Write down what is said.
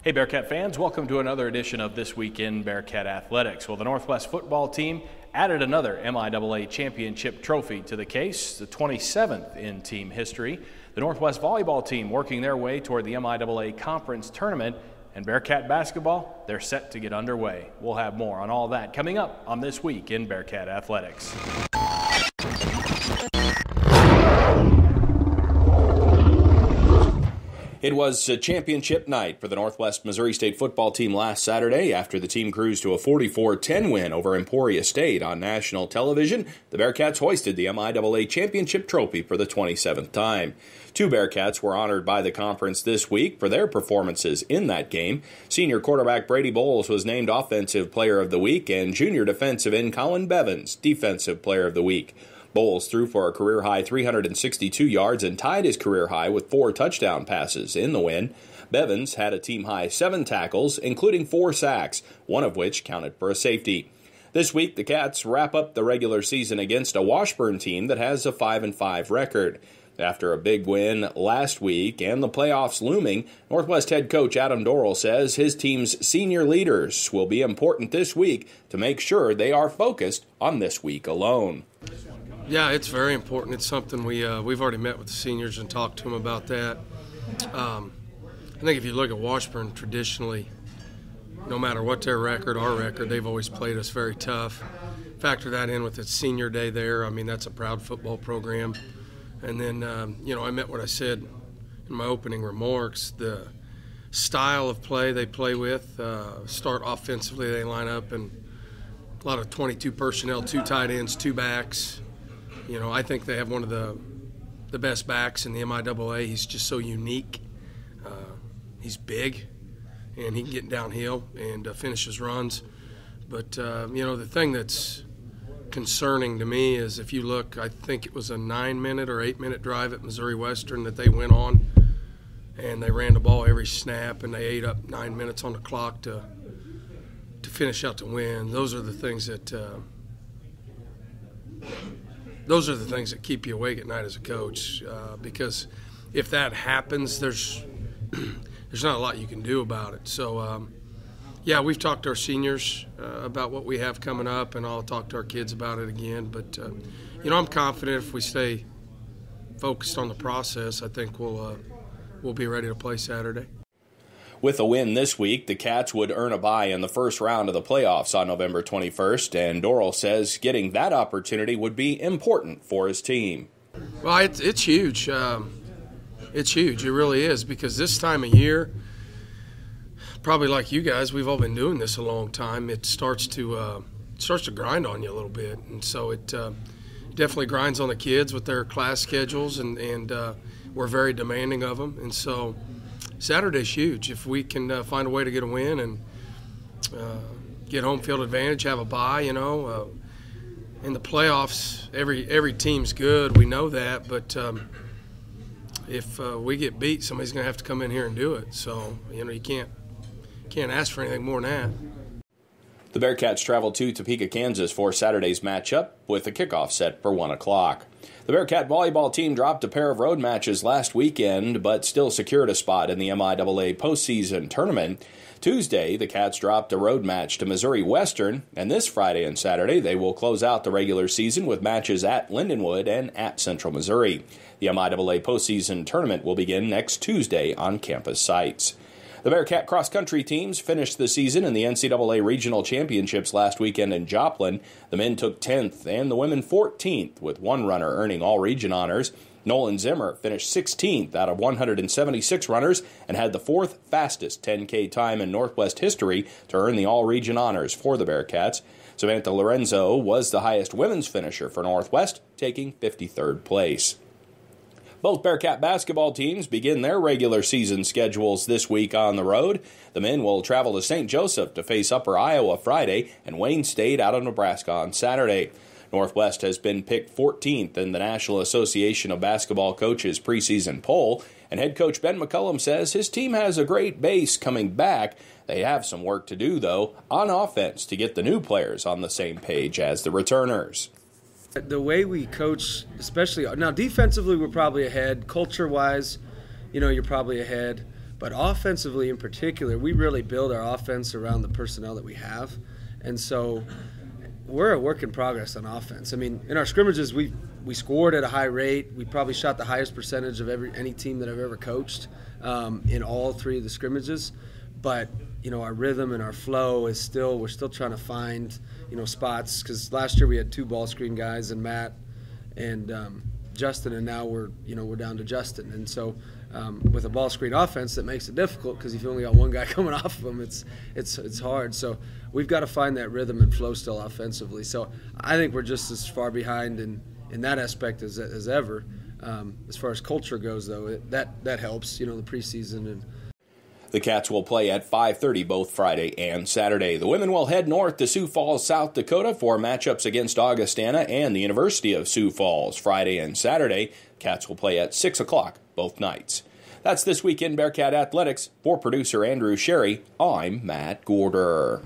Hey Bearcat fans, welcome to another edition of This Week in Bearcat Athletics. Well, the Northwest football team added another MIAA championship trophy to the case, the 27th in team history. The Northwest volleyball team working their way toward the MIAA conference tournament, and Bearcat basketball, they're set to get underway. We'll have more on all that coming up on This Week in Bearcat Athletics. It was a championship night for the Northwest Missouri State football team last Saturday. After the team cruised to a 44-10 win over Emporia State on national television, the Bearcats hoisted the MIAA championship trophy for the 27th time. Two Bearcats were honored by the conference this week for their performances in that game. Senior quarterback Brady Bowles was named Offensive Player of the Week, and junior defensive end Colin Bevins, Defensive Player of the Week. Bowles threw for a career-high 362 yards and tied his career high with 4 touchdown passes in the win. Bevins had a team-high 7 tackles, including 4 sacks, one of which counted for a safety. This week, the Cats wrap up the regular season against a Washburn team that has a 5-5 record. After a big win last week and the playoffs looming, Northwest head coach Adam Dorrell says his team's senior leaders will be important this week to make sure they are focused on this week alone. Yeah, it's very important. It's something we've already met with the seniors and talked to them about that. I think if you look at Washburn traditionally, no matter what their record, our record, they've always played us very tough. Factor that in with its senior day there. I mean, that's a proud football program. And then, I meant what I said in my opening remarks. The style of play they play with, start offensively, they line up, and a lot of 22 personnel, 2 tight ends, 2 backs. I think they have one of the best backs in the MIAA. He's just so unique. He's big, and he can get downhill and finish his runs. But, the thing that's concerning to me is if you look, I think it was a 9-minute or 8-minute drive at Missouri Western that they went on, and they ran the ball every snap, and they ate up 9 minutes on the clock to finish out the win. Those are the things that keep you awake at night as a coach, because if that happens, there's not a lot you can do about it. So, we've talked to our seniors about what we have coming up, and I'll talk to our kids about it again. But, I'm confident if we stay focused on the process, I think we'll be ready to play Saturday. With a win this week, the Cats would earn a bye in the first round of the playoffs on November 21st, and Dorrell says getting that opportunity would be important for his team. Well, it's huge. It's huge. It really is, because this time of year, probably like you guys, we've all been doing this a long time. It starts to grind on you a little bit, and so it definitely grinds on the kids with their class schedules, and we're very demanding of them, and so Saturday's huge. If we can find a way to get a win and get home field advantage, have a bye, in the playoffs, every team's good. We know that, but if we get beat, somebody's going to have to come in here and do it. So, you can't ask for anything more than that. The Bearcats travel to Topeka, Kansas for Saturday's matchup with the kickoff set for 1 o'clock. The Bearcat volleyball team dropped a pair of road matches last weekend, but still secured a spot in the MIAA postseason tournament. Tuesday, the Cats dropped a road match to Missouri Western, and this Friday and Saturday, they will close out the regular season with matches at Lindenwood and at Central Missouri. The MIAA postseason tournament will begin next Tuesday on campus sites. The Bearcat cross-country teams finished the season in the NCAA Regional Championships last weekend in Joplin. The men took 10th and the women 14th, with one runner earning all-region honors. Nolan Zimmer finished 16th out of 176 runners and had the 4th fastest 10K time in Northwest history to earn the all-region honors for the Bearcats. Samantha Lorenzo was the highest women's finisher for Northwest, taking 53rd place. Both Bearcat basketball teams begin their regular season schedules this week on the road. The men will travel to St. Joseph to face Upper Iowa Friday and Wayne State out of Nebraska on Saturday. Northwest has been picked 14th in the National Association of Basketball Coaches preseason poll, and head coach Ben McCullum says his team has a great base coming back. They have some work to do, though, on offense to get the new players on the same page as the returners. The way we coach, especially now defensively, we're probably ahead. Culture-wise, you're probably ahead. But offensively in particular, we really build our offense around the personnel that we have. And so we're a work in progress on offense. I mean, in our scrimmages, we scored at a high rate. We probably shot the highest percentage of any team that I've ever coached in all 3 of the scrimmages. But, our rhythm and our flow is we're still trying to find, spots. Because last year we had 2 ball screen guys, and Matt and Justin, and now we're down to Justin. And so with a ball screen offense, that makes it difficult because if you only got one guy coming off of them, it's hard. So we've got to find that rhythm and flow still offensively. So I think we're just as far behind in that aspect as ever. As far as culture goes, though, that helps. The preseason and. The Cats will play at 5:30 both Friday and Saturday. The women will head north to Sioux Falls, South Dakota for matchups against Augustana and the University of Sioux Falls. Friday and Saturday, Cats will play at 6 o'clock both nights. That's This Week in Bearcat Athletics. For producer Andrew Sherry, I'm Matt Gorder.